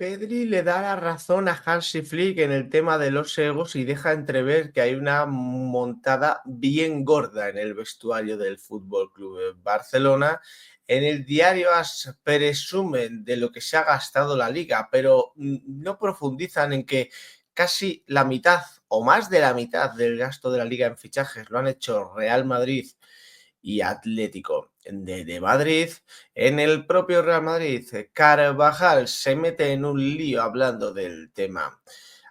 Pedri le da la razón a Hansi Flick en el tema de los egos y deja entrever que hay una montada bien gorda en el vestuario del Fútbol Club Barcelona. En el diario AS presumen de lo que se ha gastado la liga, pero no profundizan en que casi la mitad o más de la mitad del gasto de la liga en fichajes lo han hecho Real Madrid y Atlético de Madrid. En el propio Real Madrid, Carvajal se mete en un lío hablando del tema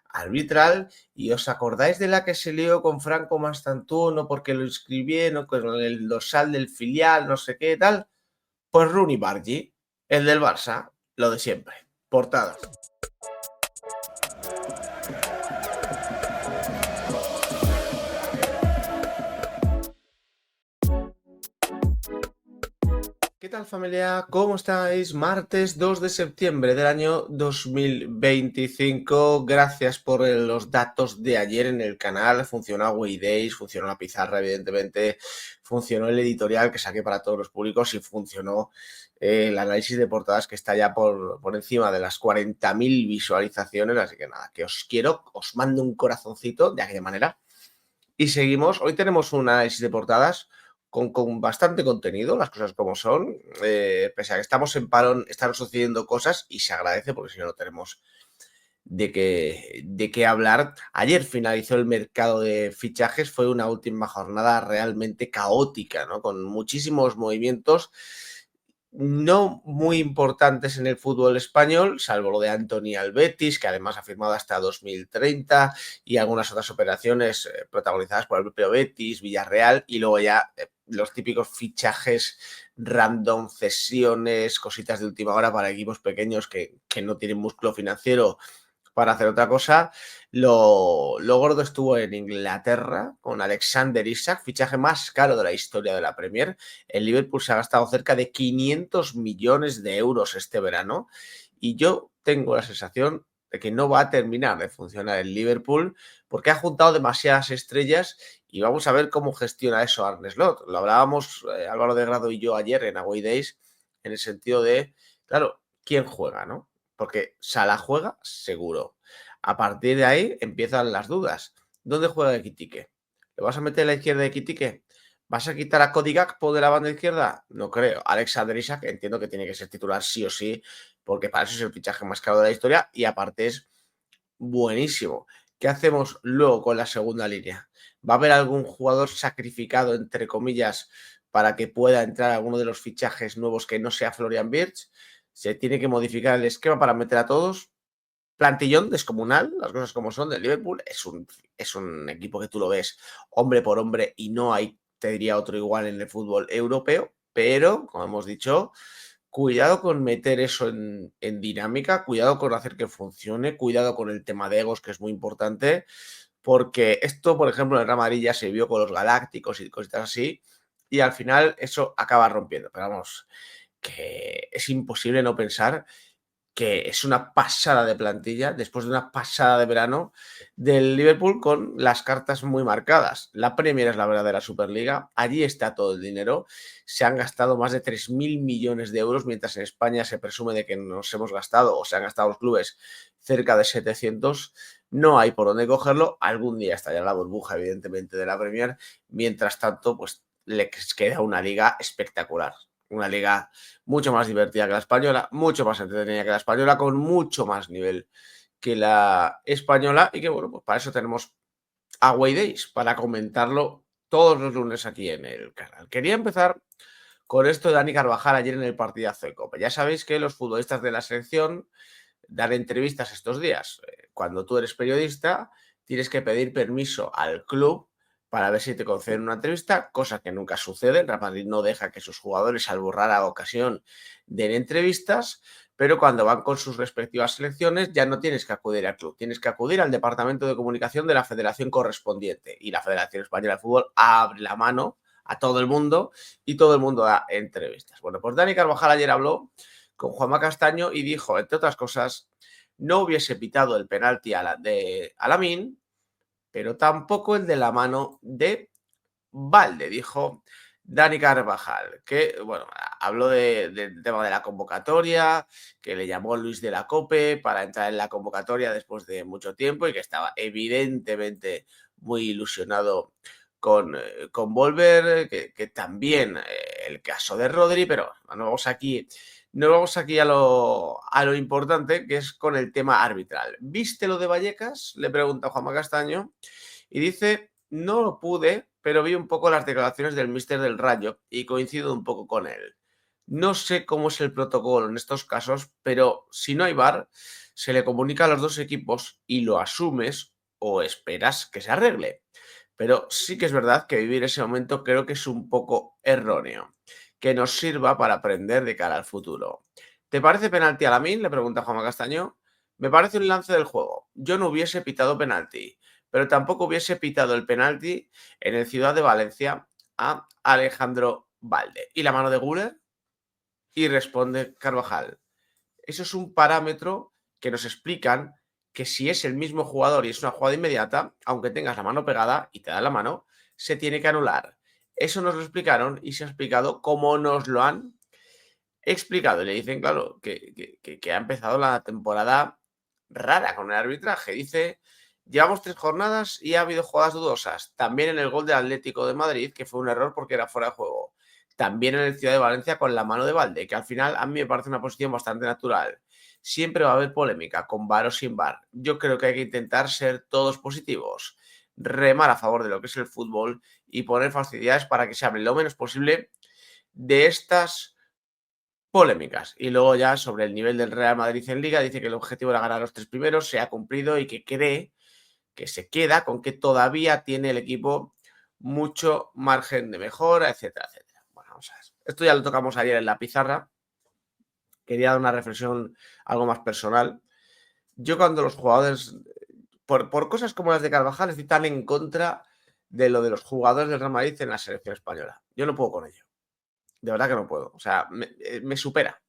arbitral. ¿Y os acordáis de la que se lió con Franco Mastantuono porque lo inscribieron con el dorsal del filial, no sé qué tal? Pues Rooney Bargi, el del Barça, lo de siempre, portada. ¿Qué tal, familia? ¿Cómo estáis? Martes 2 de septiembre del año 2025. Gracias por los datos de ayer en el canal. Funcionó Waydays, funcionó la pizarra, evidentemente. Funcionó el editorial que saqué para todos los públicos y funcionó el análisis de portadas que está ya por encima de las 40.000 visualizaciones. Así que nada, que os quiero, os mando un corazoncito de aquella manera. Y seguimos. Hoy tenemos un análisis de portadas con bastante contenido, las cosas como son. Pese a que estamos en parón, están sucediendo cosas y se agradece porque si no, no tenemos de qué hablar. Ayer finalizó el mercado de fichajes, fue una última jornada realmente caótica, ¿no? Con muchísimos movimientos no muy importantes en el fútbol español, salvo lo de Anthony al Betis, que además ha firmado hasta 2030, y algunas otras operaciones protagonizadas por el propio Betis, Villarreal, y luego ya los típicos fichajes random, cesiones, cositas de última hora para equipos pequeños que no tienen músculo financiero para hacer otra cosa. Lo gordo estuvo en Inglaterra con Alexander Isak, fichaje más caro de la historia de la Premier. El Liverpool se ha gastado cerca de 500 millones de euros este verano y yo tengo la sensación de que no va a terminar de funcionar el Liverpool porque ha juntado demasiadas estrellas y vamos a ver cómo gestiona eso Arne Slot. Lo hablábamos Álvaro de Grado y yo ayer en Away Days en el sentido de, claro, ¿quién juega, no? Porque Salah juega seguro. A partir de ahí empiezan las dudas. ¿Dónde juega Ekitike? ¿Lo vas a meter a la izquierda de Ekitike? ¿Vas a quitar a Cody Gakpo de la banda izquierda? No creo. Alexander Isak entiendo que tiene que ser titular sí o sí, porque para eso es el fichaje más caro de la historia y aparte es buenísimo. ¿Qué hacemos luego con la segunda línea? ¿Va a haber algún jugador sacrificado, entre comillas, para que pueda entrar alguno de los fichajes nuevos que no sea Florian Wirtz? ¿Se tiene que modificar el esquema para meter a todos? Plantillón descomunal, las cosas como son, del Liverpool. Es un equipo que tú lo ves hombre por hombre y no hay, te diría, otro igual en el fútbol europeo, pero, como hemos dicho, cuidado con meter eso en dinámica, cuidado con hacer que funcione, cuidado con el tema de egos, que es muy importante, porque esto, por ejemplo, en el Real Madrid ya se vio con los Galácticos y cositas así, y al final eso acaba rompiendo. Pero vamos, que es imposible no pensar que es una pasada de plantilla, después de una pasada de verano del Liverpool con las cartas muy marcadas. La Premier es la verdadera Superliga, allí está todo el dinero, se han gastado más de 3.000 millones de euros, mientras en España se presume de que nos hemos gastado, o se han gastado los clubes, cerca de 700. No hay por dónde cogerlo, algún día estallará la burbuja, evidentemente, de la Premier, mientras tanto, pues les queda una liga espectacular, una liga mucho más divertida que la española, mucho más entretenida que la española, con mucho más nivel que la española y que, bueno, pues para eso tenemos Away Days, para comentarlo todos los lunes aquí en el canal. Quería empezar con esto de Dani Carvajal ayer en el partidazo de Copa. Ya sabéis que los futbolistas de la selección dan entrevistas estos días. Cuando tú eres periodista, tienes que pedir permiso al club para ver si te conceden una entrevista, cosa que nunca sucede. El Real Madrid no deja que sus jugadores, salvo rara ocasión, den entrevistas, pero cuando van con sus respectivas selecciones ya no tienes que acudir al club, tienes que acudir al departamento de comunicación de la federación correspondiente y la Federación Española de Fútbol abre la mano a todo el mundo y todo el mundo da entrevistas. Bueno, pues Dani Carvajal ayer habló con Juanma Castaño y dijo, entre otras cosas, no hubiese pitado el penalti de Lamine, pero tampoco el de la mano de Valde. Dijo Dani Carvajal, que, bueno, habló del tema de la convocatoria, que le llamó Luis de la Cope para entrar en la convocatoria después de mucho tiempo y que estaba evidentemente muy ilusionado con volver, que también el caso de Rodri, pero nos vamos aquí a lo importante, que es con el tema arbitral. ¿Viste lo de Vallecas? Le pregunta Juanma Castaño y dice, no lo pude, pero vi un poco las declaraciones del míster del Rayo y coincido un poco con él. No sé cómo es el protocolo en estos casos, pero si no hay VAR, se le comunica a los dos equipos y lo asumes o esperas que se arregle. Pero sí que es verdad que vivir ese momento creo que es un poco erróneo, que nos sirva para aprender de cara al futuro. ¿Te parece penalti a Lamine? Le pregunta Juanma Castaño. Me parece un lance del juego. Yo no hubiese pitado penalti, pero tampoco hubiese pitado el penalti en el Ciudad de Valencia a Alejandro Valde. ¿Y la mano de Guller? Y responde Carvajal. Eso es un parámetro que nos explican que si es el mismo jugador y es una jugada inmediata, aunque tengas la mano pegada y te da la mano, se tiene que anular. Eso nos lo explicaron y se ha explicado como nos lo han explicado. Y le dicen, claro, que ha empezado la temporada rara con el arbitraje. Dice, llevamos 3 jornadas y ha habido jugadas dudosas. También en el gol del Atlético de Madrid, que fue un error porque era fuera de juego. También en el Ciudad de Valencia con la mano de Valde, que al final a mí me parece una posición bastante natural. Siempre va a haber polémica, con VAR o sin VAR. Yo creo que hay que intentar ser todos positivos, remar a favor de lo que es el fútbol y poner facilidades para que se hable lo menos posible de estas polémicas. Y luego ya sobre el nivel del Real Madrid en Liga, dice que el objetivo era ganar los 3 primeros, se ha cumplido y que cree que se queda con que todavía tiene el equipo mucho margen de mejora, etcétera, etcétera. Bueno, vamos a ver. Esto ya lo tocamos ayer en la pizarra. Quería dar una reflexión algo más personal. Yo cuando los jugadores, por cosas como las de Carvajal, estoy tan en contra de lo de los jugadores del Real Madrid en la selección española. Yo no puedo con ello. De verdad que no puedo. O sea, me supera.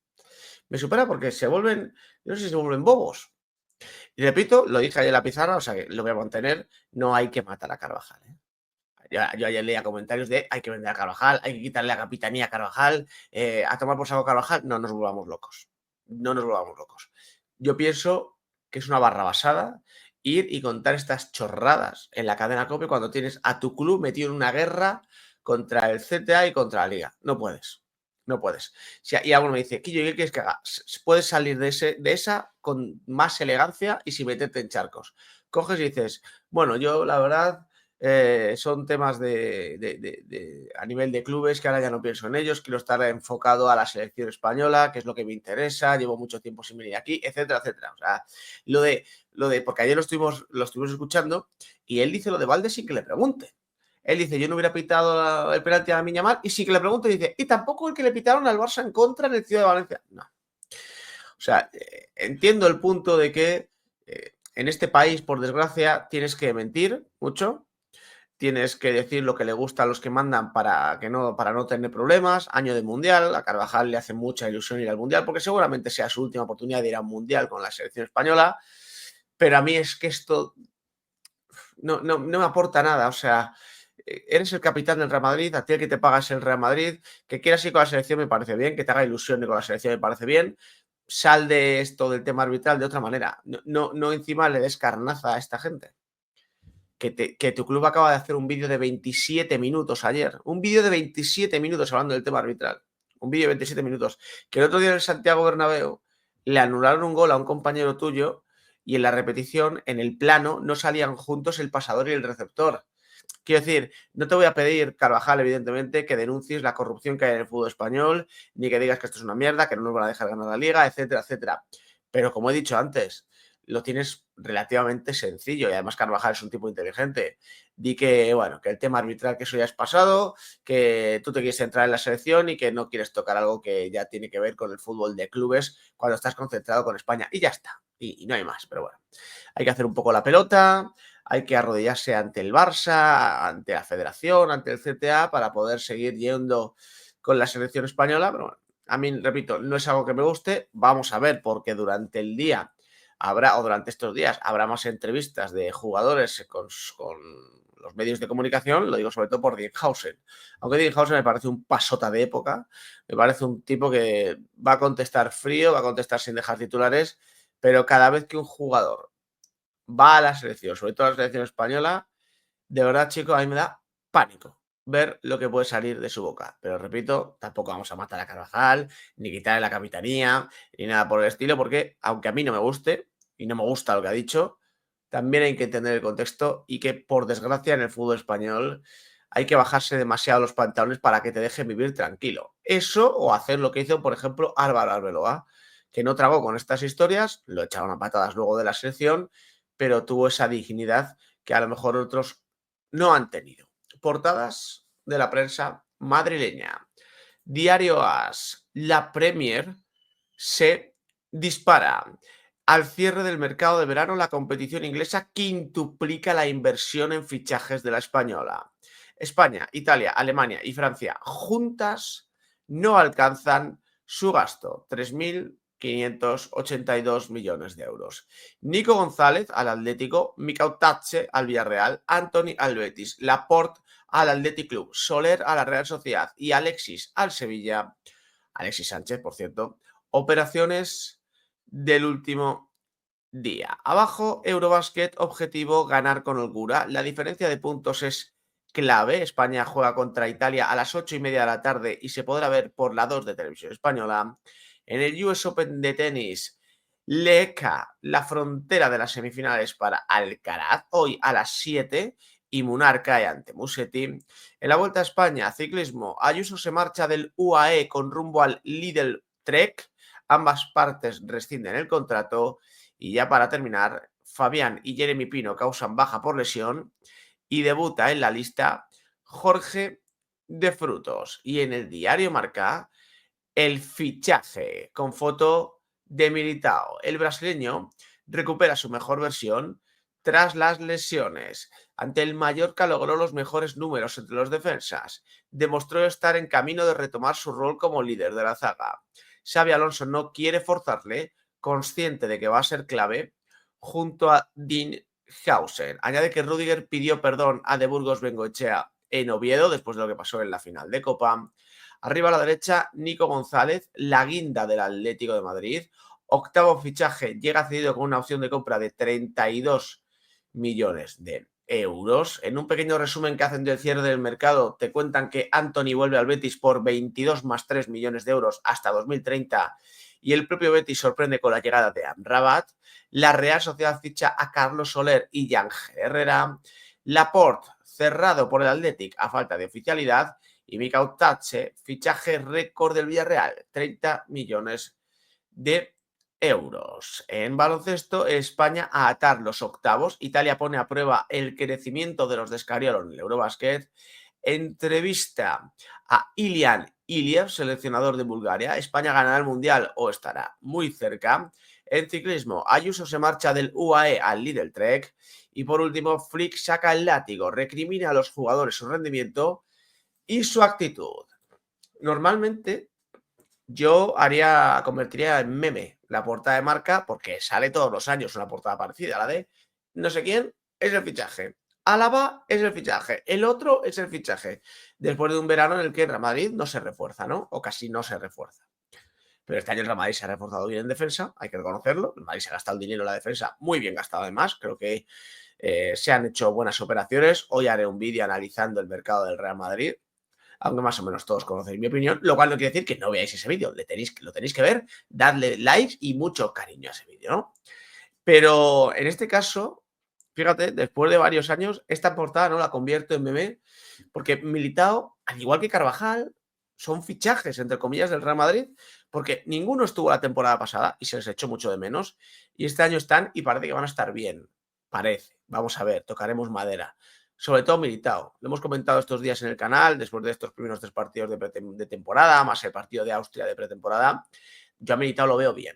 Me supera porque se vuelven, yo no sé si se vuelven bobos. Y repito, lo dije ayer en la pizarra, o sea que lo voy a mantener, no hay que matar a Carvajal. ¿Eh? Yo ayer leía comentarios de hay que vender a Carvajal, hay que quitarle la capitanía a Carvajal, a tomar por saco Carvajal. No nos volvamos locos. No nos volvamos locos. Yo pienso que es una barrabasada ir y contar estas chorradas en la cadena COPE cuando tienes a tu club metido en una guerra contra el CTA y contra la Liga. No puedes. No puedes. Y alguno me dice, Quillo, ¿qué quieres que haga? Puedes salir de esa con más elegancia y sin meterte en charcos. Coges y dices, bueno, yo la verdad son temas a nivel de clubes que ahora ya no pienso en ellos, quiero estar enfocado a la selección española, que es lo que me interesa, llevo mucho tiempo sin venir aquí, etcétera, etcétera. O sea, porque ayer lo estuvimos escuchando y él dice lo de Valde sin que le pregunte. Él dice, yo no hubiera pitado el penalti a la Miñamar y sí que le pregunto y dice, y tampoco el que le pitaron al Barça en contra en el Ciudad de Valencia. No. O sea, entiendo el punto de que en este país, por desgracia, tienes que mentir mucho, tienes que decir lo que le gusta a los que mandan para no tener problemas. Año de Mundial, a Carvajal le hace mucha ilusión ir al Mundial porque seguramente sea su última oportunidad de ir a un Mundial con la selección española, pero a mí es que esto no me aporta nada. O sea, eres el capitán del Real Madrid, a ti el que te pagas el Real Madrid, que quieras ir con la selección me parece bien, que te haga ilusión ir con la selección me parece bien. Sal de esto del tema arbitral de otra manera. No encima le des carnaza a esta gente. Que tu club acaba de hacer un vídeo de 27 minutos ayer. Un vídeo de 27 minutos hablando del tema arbitral. Un vídeo de 27 minutos. Que el otro día en el Santiago Bernabéu le anularon un gol a un compañero tuyo y en la repetición, en el plano, no salían juntos el pasador y el receptor. Quiero decir, no te voy a pedir, Carvajal, evidentemente, que denuncies la corrupción que hay en el fútbol español, ni que digas que esto es una mierda, que no nos van a dejar ganar la liga, etcétera, etcétera. Pero como he dicho antes, lo tienes relativamente sencillo y además Carvajal es un tipo inteligente. Di que, bueno, que el tema arbitral, que eso ya es pasado, que tú te quieres entrar en la selección y que no quieres tocar algo que ya tiene que ver con el fútbol de clubes cuando estás concentrado con España. Y ya está. Y no hay más, pero bueno. Hay que hacer un poco la pelota, hay que arrodillarse ante el Barça, ante la Federación, ante el CTA para poder seguir yendo con la selección española. Pero bueno, a mí, repito, no es algo que me guste. Vamos a ver, porque durante el día habrá, o durante estos días, habrá más entrevistas de jugadores con los medios de comunicación, lo digo sobre todo por Dinghausen. Aunque Dinghausen me parece un pasota de época, me parece un tipo que va a contestar frío, va a contestar sin dejar titulares, pero cada vez que un jugador va a la selección, sobre todo a la selección española, de verdad, chicos, a mí me da pánico ver lo que puede salir de su boca. Pero repito, tampoco vamos a matar a Carvajal, ni quitarle la capitanía, ni nada por el estilo, porque aunque a mí no me guste, y no me gusta lo que ha dicho, también hay que entender el contexto y que, por desgracia, en el fútbol español hay que bajarse demasiado los pantalones para que te dejen vivir tranquilo. Eso o hacer lo que hizo, por ejemplo, Álvaro Arbeloa, que no tragó con estas historias, lo echaron a patadas luego de la selección, pero tuvo esa dignidad que a lo mejor otros no han tenido. Portadas de la prensa madrileña. Diario AS. La Premier se dispara. Al cierre del mercado de verano, la competición inglesa quintuplica la inversión en fichajes de la española. España, Italia, Alemania y Francia juntas no alcanzan su gasto, 3.582 millones de euros. Nico González al Atlético, Mikau Tatche al Villarreal, Anthony al Betis, Laporte al Athletic Club, Soler a la Real Sociedad y Alexis al Sevilla. Alexis Sánchez, por cierto. Operaciones del último día. Abajo, Eurobasket, objetivo ganar con holgura. La diferencia de puntos es clave. España juega contra Italia a las 8:30 de la tarde y se podrá ver por la 2 de Televisión Española. En el US Open de tenis, Leca, la frontera de las semifinales para Alcaraz, hoy a las 7, y Munar cae ante Musetti. En la Vuelta a España, ciclismo, Ayuso se marcha del UAE con rumbo al Lidl Trek. Ambas partes rescinden el contrato. Y ya para terminar, Fabián y Jeremy Pino causan baja por lesión y debuta en la lista Jorge de Frutos. Y en el diario Marca, el fichaje con foto de Militao. El brasileño recupera su mejor versión tras las lesiones. Ante el Mallorca logró los mejores números entre los defensas. Demostró estar en camino de retomar su rol como líder de la zaga. Xabi Alonso no quiere forzarle, consciente de que va a ser clave, junto a Dinghausen. Añade que Rüdiger pidió perdón a De Burgos Bengoechea en Oviedo después de lo que pasó en la final de Copa. Arriba a la derecha, Nico González, la guinda del Atlético de Madrid. Octavo fichaje, llega cedido con una opción de compra de 32 millones de euros. En un pequeño resumen que hacen del cierre del mercado, te cuentan que Anthony vuelve al Betis por 22 más 3 millones de euros hasta 2030 y el propio Betis sorprende con la llegada de Amrabat. La Real Sociedad ficha a Carlos Soler y Yángel Herrera. Laporte, cerrado por el Athletic a falta de oficialidad. Y Mikau Tatche, fichaje récord del Villarreal, 30 millones de euros. En baloncesto, España a atar los octavos. Italia pone a prueba el crecimiento de los de Scariolo en el Eurobasket. Entrevista a Ilian Iliev, seleccionador de Bulgaria. España ganará el Mundial o estará muy cerca. En ciclismo, Ayuso se marcha del UAE al Lidl Trek. Y por último, Flick saca el látigo, recrimina a los jugadores su rendimiento y su actitud. Normalmente yo convertiría en meme la portada de Marca porque sale todos los años una portada parecida a la de no sé quién es el fichaje. Álava es el fichaje, el otro es el fichaje. Después de un verano en el que el Real Madrid no se refuerza, ¿no? O casi no se refuerza. Pero este año el Real Madrid se ha reforzado bien en defensa, hay que reconocerlo. El Madrid se ha gastado el dinero en la defensa, muy bien gastado además. Creo que se han hecho buenas operaciones. Hoy haré un vídeo analizando el mercado del Real Madrid, aunque más o menos todos conocéis mi opinión, lo cual no quiere decir que no veáis ese vídeo, lo tenéis que ver, darle likes y mucho cariño a ese vídeo, ¿no? Pero en este caso, fíjate, después de varios años, esta portada no la convierto en meme, porque Militao, al igual que Carvajal, son fichajes, entre comillas, del Real Madrid, porque ninguno estuvo la temporada pasada y se les echó mucho de menos, y este año están y parece que van a estar bien. Parece. Vamos a ver, tocaremos madera. Sobre todo Militao. Lo hemos comentado estos días en el canal, después de estos primeros 3 partidos de temporada, más el partido de Austria de pretemporada. Yo a Militao lo veo bien.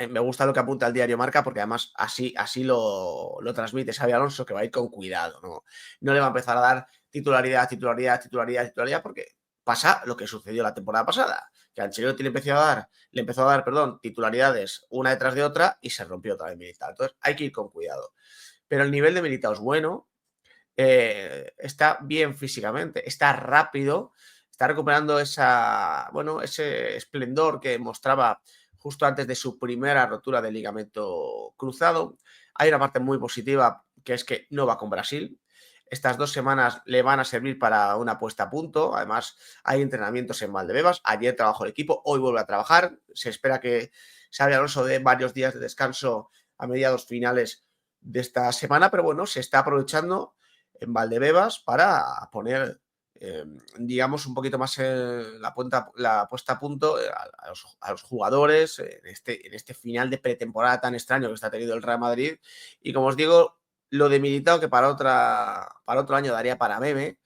Me gusta lo que apunta el diario Marca porque además así lo transmite Xabi Alonso, que va a ir con cuidado, no le va a empezar a dar titularidad porque pasa lo que sucedió la temporada pasada. que Ancelotti le empezó a dar, perdón, titularidades una detrás de otra y se rompió otra vez Militao. Entonces hay que ir con cuidado. Pero el nivel de Militao es bueno, está bien físicamente, está rápido, está recuperando ese esplendor que mostraba justo antes de su primera rotura del ligamento cruzado. Hay una parte muy positiva, que es que no va con Brasil. Estas 2 semanas le van a servir para una puesta a punto. Además, hay entrenamientos en Valdebebas. Ayer trabajó el equipo, hoy vuelve a trabajar. Se espera que Xabi Alonso dé varios días de descanso a mediados finales de esta semana, pero bueno, se está aprovechando en Valdebebas para poner, digamos, un poquito más la puesta a punto a los jugadores en este final de pretemporada tan extraño que está teniendo el Real Madrid. Y como os digo, lo de Militao, que para otro año daría para meme,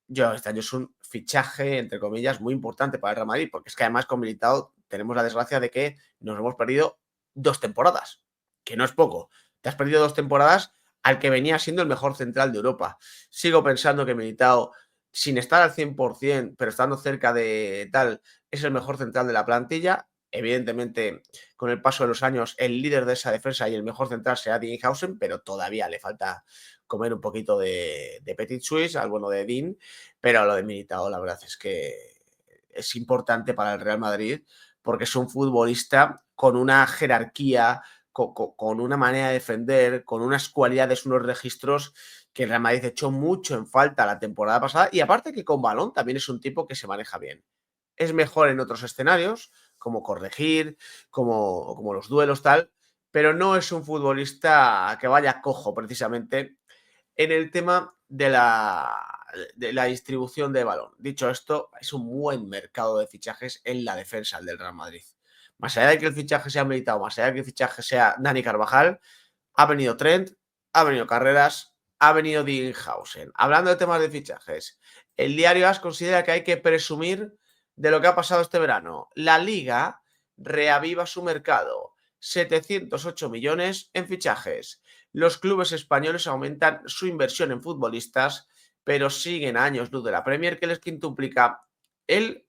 yo este año es un fichaje, entre comillas, muy importante para el Real Madrid, porque es que además con Militao tenemos la desgracia de que nos hemos perdido 2 temporadas, que no es poco. Te has perdido 2 temporadas al que venía siendo el mejor central de Europa. Sigo pensando que Militao, sin estar al 100%, pero estando cerca de tal, es el mejor central de la plantilla. Evidentemente, con el paso de los años, el líder de esa defensa y el mejor central será Dinghausen, pero todavía le falta comer un poquito de Petit Suisse al bueno de Dean, pero lo de Militao la verdad es que es importante para el Real Madrid porque es un futbolista con una jerarquía, con una manera de defender, con unas cualidades, unos registros que el Real Madrid echó mucho en falta la temporada pasada, y aparte que con balón también es un tipo que se maneja bien. Es mejor en otros escenarios, como corregir, como los duelos, tal, pero no es un futbolista que vaya cojo precisamente en el tema de la distribución de balón. Dicho esto, es un buen mercado de fichajes en la defensa del Real Madrid. Más allá de que el fichaje sea Militao, más allá de que el fichaje sea Dani Carvajal, ha venido Trent, ha venido Carreras, ha venido Dinghausen. Hablando de temas de fichajes, el diario AS considera que hay que presumir de lo que ha pasado este verano. La Liga reaviva su mercado. 708 millones en fichajes. Los clubes españoles aumentan su inversión en futbolistas, pero siguen a años luz de la Premier, que les quintuplica el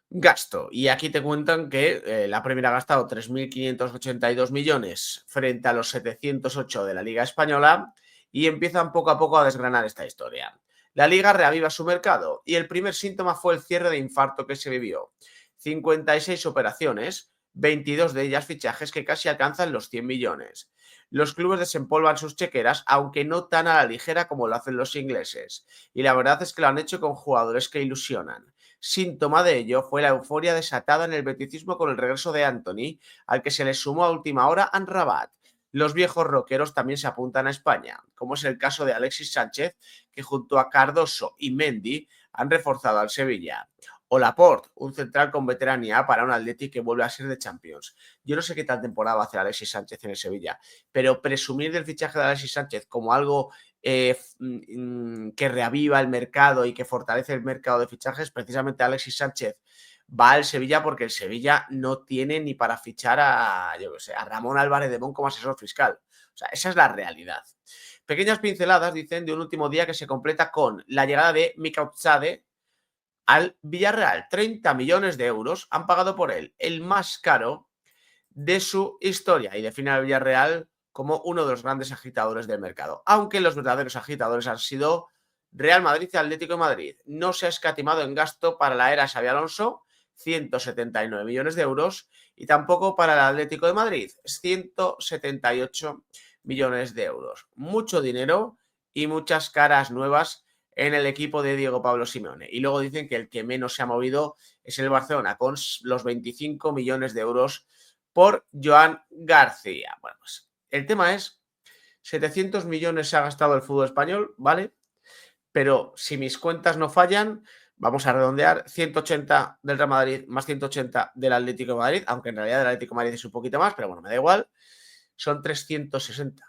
gasto. Y aquí te cuentan que la Premier ha gastado 3.582 millones frente a los 708 de la Liga Española, y empiezan poco a poco a desgranar esta historia. La Liga reaviva su mercado y el primer síntoma fue el cierre de infarto que se vivió. 56 operaciones, 22 de ellas fichajes que casi alcanzan los 100 millones. Los clubes desempolvan sus chequeras, aunque no tan a la ligera como lo hacen los ingleses. Y la verdad es que lo han hecho con jugadores que ilusionan. Síntoma de ello fue la euforia desatada en el beticismo con el regreso de Anthony, al que se le sumó a última hora Amrabat. Los viejos rockeros también se apuntan a España, como es el caso de Alexis Sánchez, que junto a Cardoso y Mendy han reforzado al Sevilla. O Laporte, un central con veteranía para un Atleti que vuelve a ser de Champions. Yo no sé qué tal temporada va a hacer Alexis Sánchez en el Sevilla, pero presumir del fichaje de Alexis Sánchez como algo que reaviva el mercado y que fortalece el mercado de fichajes, precisamente Alexis Sánchez va al Sevilla porque el Sevilla no tiene ni para fichar a Ramón Álvarez de Mon como asesor fiscal. O sea, esa es la realidad. Pequeñas pinceladas, dicen, de un último día que se completa con la llegada de Mika Otzade al Villarreal. 30 millones de euros han pagado por él, el más caro de su historia, y define al Villarreal como uno de los grandes agitadores del mercado. Aunque los verdaderos agitadores han sido Real Madrid y Atlético de Madrid. No se ha escatimado en gasto para la era Xabi Alonso, 179 millones de euros, y tampoco para el Atlético de Madrid, 178 millones de euros. Mucho dinero y muchas caras nuevas en el equipo de Diego Pablo Simeone. Y luego dicen que el que menos se ha movido es el Barcelona, con los 25 millones de euros por Joan García. Bueno, pues el tema es, 700 millones se ha gastado el fútbol español, ¿vale? Pero si mis cuentas no fallan, vamos a redondear, 180 del Real Madrid más 180 del Atlético de Madrid, aunque en realidad el Atlético de Madrid es un poquito más, pero bueno, me da igual, son 360.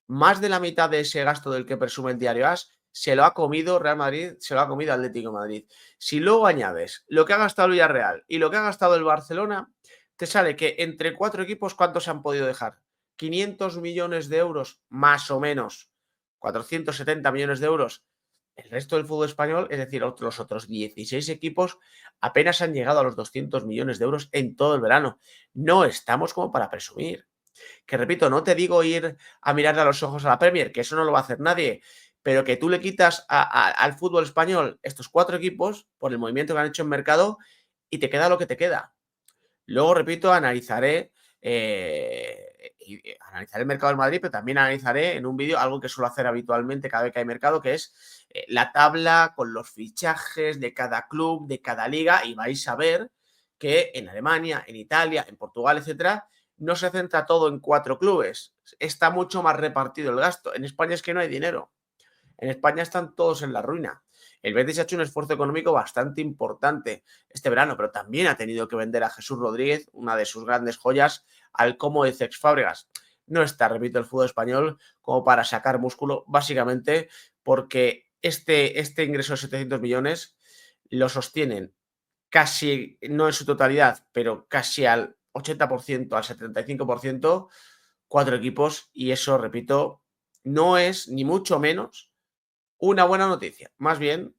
Más de la mitad de ese gasto del que presume el diario AS se lo ha comido Real Madrid, se lo ha comido Atlético de Madrid. Si luego añades lo que ha gastado el Villarreal y lo que ha gastado el Barcelona, te sale que entre 4 equipos, ¿cuántos se han podido dejar? 500 millones de euros, más o menos. 470 millones de euros. El resto del fútbol español, es decir, los otros 16 equipos, apenas han llegado a los 200 millones de euros en todo el verano. No estamos como para presumir. Que repito, no te digo ir a mirarle a los ojos a la Premier, que eso no lo va a hacer nadie, pero que tú le quitas al fútbol español estos 4 equipos por el movimiento que han hecho en mercado y te queda lo que te queda. Luego, repito, analizaré el mercado del Madrid, pero también analizaré en un vídeo algo que suelo hacer habitualmente cada vez que hay mercado, que es la tabla con los fichajes de cada club, de cada liga, y vais a ver que en Alemania, en Italia, en Portugal, etcétera, no se centra todo en 4 clubes. Está mucho más repartido el gasto. En España es que no hay dinero. En España están todos en la ruina. El Betis ha hecho un esfuerzo económico bastante importante este verano, pero también ha tenido que vender a Jesús Rodríguez, una de sus grandes joyas, al Como de Cesc Fábregas. No está, repito, el fútbol español como para sacar músculo, básicamente porque este ingreso de 700 millones lo sostienen casi, no en su totalidad, pero casi al 80%, al 75%, 4 equipos, y eso, repito, no es ni mucho menos una buena noticia, más bien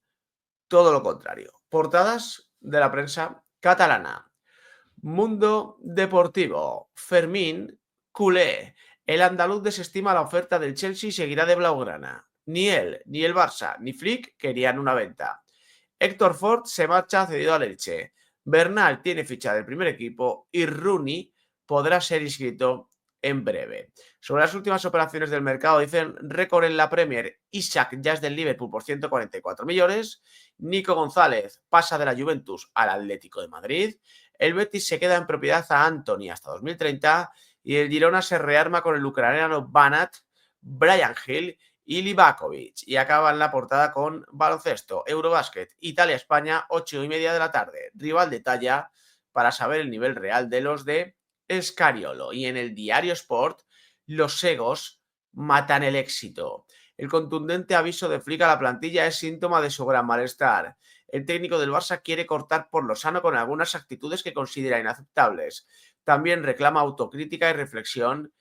todo lo contrario. Portadas de la prensa catalana. Mundo Deportivo. Fermín, culé. El andaluz desestima la oferta del Chelsea y seguirá de blaugrana. Ni él, ni el Barça, ni Flick querían una venta. Héctor Ford se marcha cedido al Elche. Bernal tiene ficha del primer equipo y Rooney podrá ser inscrito en breve. Sobre las últimas operaciones del mercado, dicen récord en la Premier. Isaac ya es del Liverpool por 144 millones. Nico González pasa de la Juventus al Atlético de Madrid. El Betis se queda en propiedad a Anthony hasta 2030 y el Girona se rearma con el ucraniano Banat, Brian Hill y Livakovic. Y acaba en la portada con baloncesto, Eurobásquet, Italia-España, 8:30 de la tarde. Rival de talla para saber el nivel real de los de Scariolo. Y en el Diario Sport, los egos matan el éxito. El contundente aviso de Flick a la plantilla es síntoma de su gran malestar. El técnico del Barça quiere cortar por lo sano con algunas actitudes que considera inaceptables. También reclama autocrítica y reflexión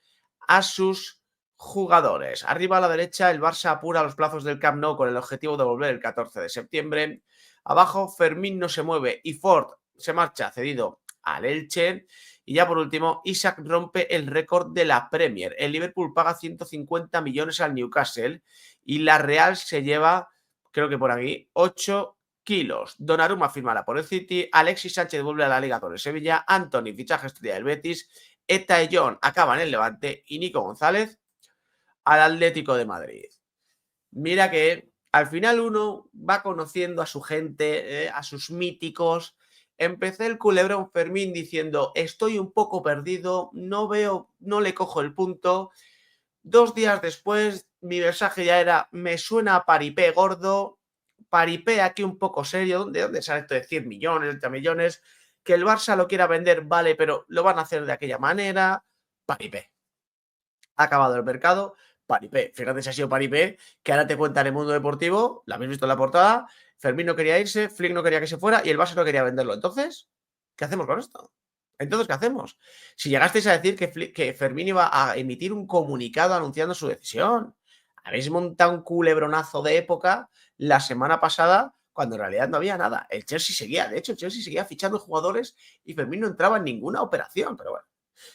a sus jugadores. Arriba a la derecha, el Barça apura los plazos del Camp Nou con el objetivo de volver el 14 de septiembre. Abajo, Fermín no se mueve y Ford se marcha cedido al Elche. Y ya por último, Isaac rompe el récord de la Premier. El Liverpool paga 150 millones al Newcastle y la Real se lleva, creo que por aquí, 8 kilos. Donnarumma firmará por el City, Alexis Sánchez vuelve a la Liga con el Sevilla, Anthony fichaje estrella del Betis, Eta y John acaban en el Levante y Nico González al Atlético de Madrid. Mira que al final uno va conociendo a su gente, a sus míticos. Empecé el culebrón Fermín diciendo, estoy un poco perdido, no veo, no le cojo el punto. 2 días después, mi mensaje ya era, me suena a paripé gordo, paripé aquí un poco serio. ¿De dónde sale esto de 100 millones, 30 millones? Que el Barça lo quiera vender, vale, pero lo van a hacer de aquella manera. Paripé. Ha acabado el mercado, paripé. Fíjate si ha sido paripé, que ahora te cuenta en el Mundo Deportivo, lo habéis visto en la portada, Fermín no quería irse, Flick no quería que se fuera y el Barça no quería venderlo. Entonces, ¿qué hacemos con esto? Entonces, ¿qué hacemos? Si llegasteis a decir que Fermín iba a emitir un comunicado anunciando su decisión, habéis montado un culebronazo de época la semana pasada cuando en realidad no había nada. El Chelsea seguía, de hecho, el Chelsea seguía fichando jugadores y Fermín no entraba en ninguna operación, pero bueno,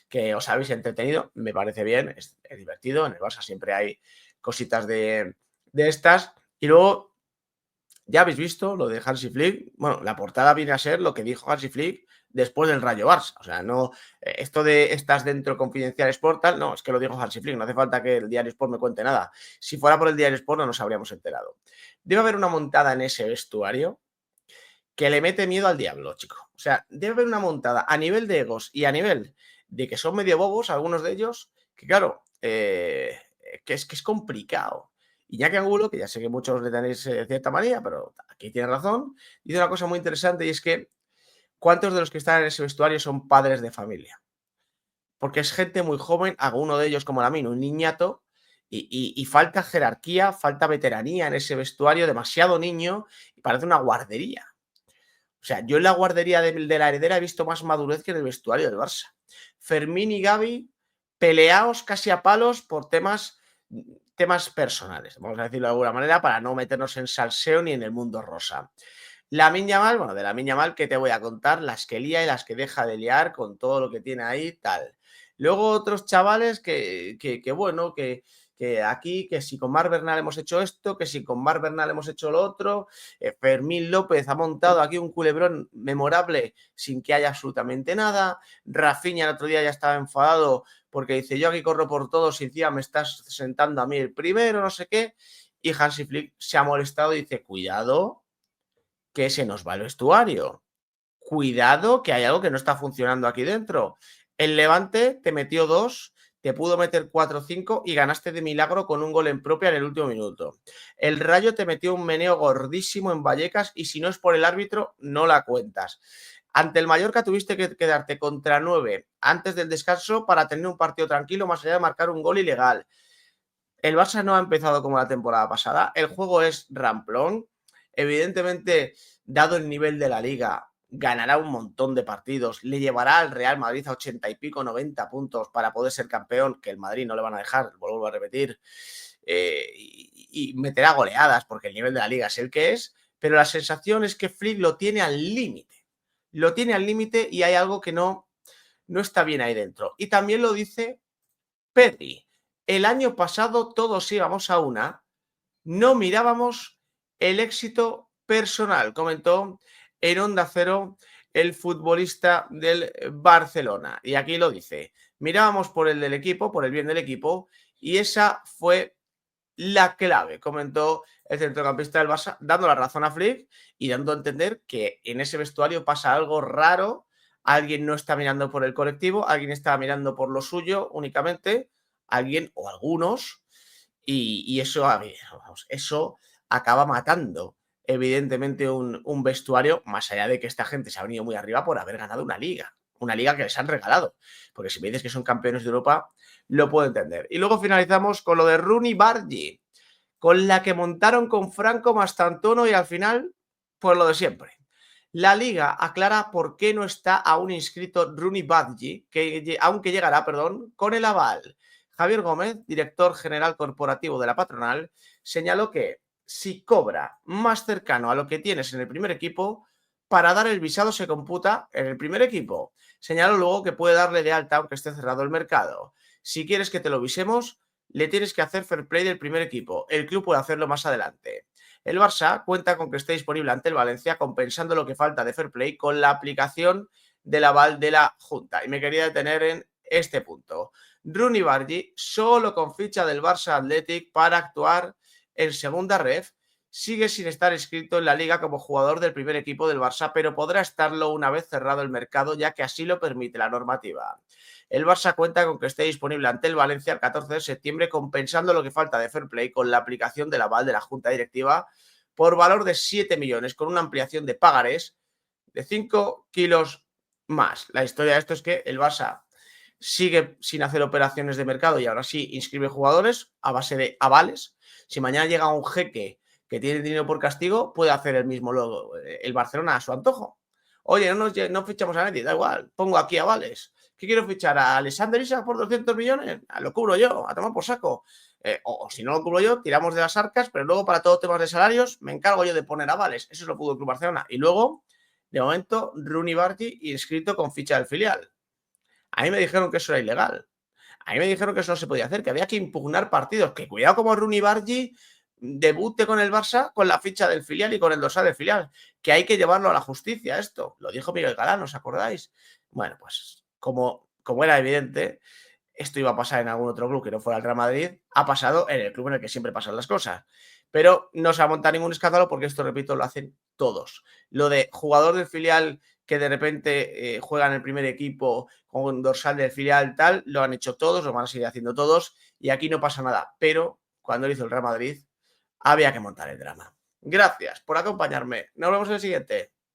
que os habéis entretenido, me parece bien, es divertido, en el Barça siempre hay cositas de estas. Y luego, ya habéis visto lo de Hansi Flick, bueno, la portada viene a ser lo que dijo Hansi Flick después del Rayo Barça, o sea, no, esto de estás dentro Confidencial Sport, tal, no, es que lo dijo Hansi Flick, no hace falta que el Diario Sport me cuente nada. Si fuera por el Diario Sport no nos habríamos enterado. Debe haber una montada en ese vestuario que le mete miedo al diablo, chico. O sea, debe haber una montada a nivel de egos y a nivel de que son medio bobos, algunos de ellos, que claro, que es complicado. Iñaki Angulo, que ya sé que muchos le tenéis cierta manía, pero aquí tiene razón, dice una cosa muy interesante y es que ¿cuántos de los que están en ese vestuario son padres de familia? Porque es gente muy joven, alguno de ellos como la mía, un niñato, y falta jerarquía, falta veteranía en ese vestuario, demasiado niño, y parece una guardería. O sea, yo en la guardería de la Heredera he visto más madurez que en el vestuario del Barça. Fermín y Gavi peleaos casi a palos por temas temas personales, vamos a decirlo de alguna manera, para no meternos en salseo ni en el mundo rosa. Lamine Yamal, bueno, de Lamine Yamal, ¿qué te voy a contar? Las que lía y las que deja de liar con todo lo que tiene ahí, tal. Luego otros chavales bueno, que aquí, que si con Marc Bernal hemos hecho esto, que si con Marc Bernal hemos hecho lo otro. Fermín López ha montado aquí un culebrón memorable sin que haya absolutamente nada. Rafinha el otro día ya estaba enfadado porque dice, yo aquí corro por todos y encima me estás sentando a mí el primero, no sé qué. Y Hansi Flick se ha molestado y dice, cuidado, que se nos va el vestuario. Cuidado, que hay algo que no está funcionando aquí dentro. El Levante te metió 2, te pudo meter 4 o 5 y ganaste de milagro con un gol en propia en el último minuto. El Rayo te metió un meneo gordísimo en Vallecas y si no es por el árbitro, no la cuentas. Ante el Mallorca tuviste que quedarte contra 9 antes del descanso para tener un partido tranquilo, más allá de marcar un gol ilegal. El Barça no ha empezado como la temporada pasada. El juego es ramplón. Evidentemente, dado el nivel de la liga, ganará un montón de partidos. Le llevará al Real Madrid a 80 y pico, 90 puntos para poder ser campeón, que el Madrid no le van a dejar, vuelvo a repetir. Y meterá goleadas porque el nivel de la liga es el que es. Pero la sensación es que Flick lo tiene al límite. Lo tiene al límite y hay algo que no está bien ahí dentro. Y también lo dice Pedri. El año pasado todos íbamos a una, no mirábamos el éxito personal, comentó en Onda Cero el futbolista del Barcelona. Y aquí lo dice, mirábamos por el del equipo, por el bien del equipo, y esa fue la clave, comentó el centrocampista del Barça, dando la razón a Flick y dando a entender que en ese vestuario pasa algo raro, alguien no está mirando por el colectivo, alguien está mirando por lo suyo únicamente, alguien o algunos, y eso, vamos, eso acaba matando evidentemente un vestuario, más allá de que esta gente se ha venido muy arriba por haber ganado una liga que les han regalado, porque si me dices que son campeones de Europa, lo puedo entender. Y luego finalizamos con lo de Rooney Bargi, con la que montaron con Franco Mastantuono y al final, pues lo de siempre. La Liga aclara por qué no está aún inscrito Rooney Badji, aunque llegará, con el aval. Javier Gómez, director general corporativo de la patronal, señaló que si cobra más cercano a lo que tienes en el primer equipo, para dar el visado se computa en el primer equipo. Señaló luego que puede darle de alta aunque esté cerrado el mercado. Si quieres que te lo visemos, le tienes que hacer fair play del primer equipo. El club puede hacerlo más adelante. El Barça cuenta con que esté disponible ante el Valencia, compensando lo que falta de fair play con la aplicación del aval de la Junta. Y me quería detener en este punto. Rooney Bargi, solo con ficha del Barça Athletic para actuar en segunda ref, sigue sin estar inscrito en la liga como jugador del primer equipo del Barça, pero podrá estarlo una vez cerrado el mercado, ya que así lo permite la normativa. El Barça cuenta con que esté disponible ante el Valencia el 14 de septiembre, compensando lo que falta de fair play con la aplicación del aval de la Junta Directiva por valor de 7 millones, con una ampliación de pagarés de 5 kilos más. La historia de esto es que el Barça sigue sin hacer operaciones de mercado y ahora sí inscribe jugadores a base de avales. Si mañana llega un jeque que tiene dinero por castigo, puede hacer el mismo el Barcelona a su antojo. Oye, no fichamos a nadie, da igual, pongo aquí avales. ¿Qué quiero fichar? ¿A Alexander Isak por 200 millones? Lo cubro yo, a tomar por saco. O si no lo cubro yo, tiramos de las arcas, pero luego para todo temas de salarios me encargo yo de poner avales. Eso es lo pudo el Club Barcelona. Y luego, de momento, Rooney Bargi inscrito con ficha del filial. A mí me dijeron que eso era ilegal. A mí me dijeron que eso no se podía hacer, que había que impugnar partidos. Que cuidado como Rooney Bargi debute con el Barça con la ficha del filial y con el dorsal del filial. Que hay que llevarlo a la justicia esto. Lo dijo Miguel Galán, ¿os acordáis? Bueno, pues como era evidente, esto iba a pasar en algún otro club que no fuera el Real Madrid, ha pasado en el club en el que siempre pasan las cosas. Pero no se ha montado ningún escándalo porque esto, repito, lo hacen todos. Lo de jugador del filial que de repente juega en el primer equipo con dorsal del filial tal, lo han hecho todos, lo van a seguir haciendo todos y aquí no pasa nada. Pero cuando lo hizo el Real Madrid, había que montar el drama. Gracias por acompañarme. Nos vemos en el siguiente.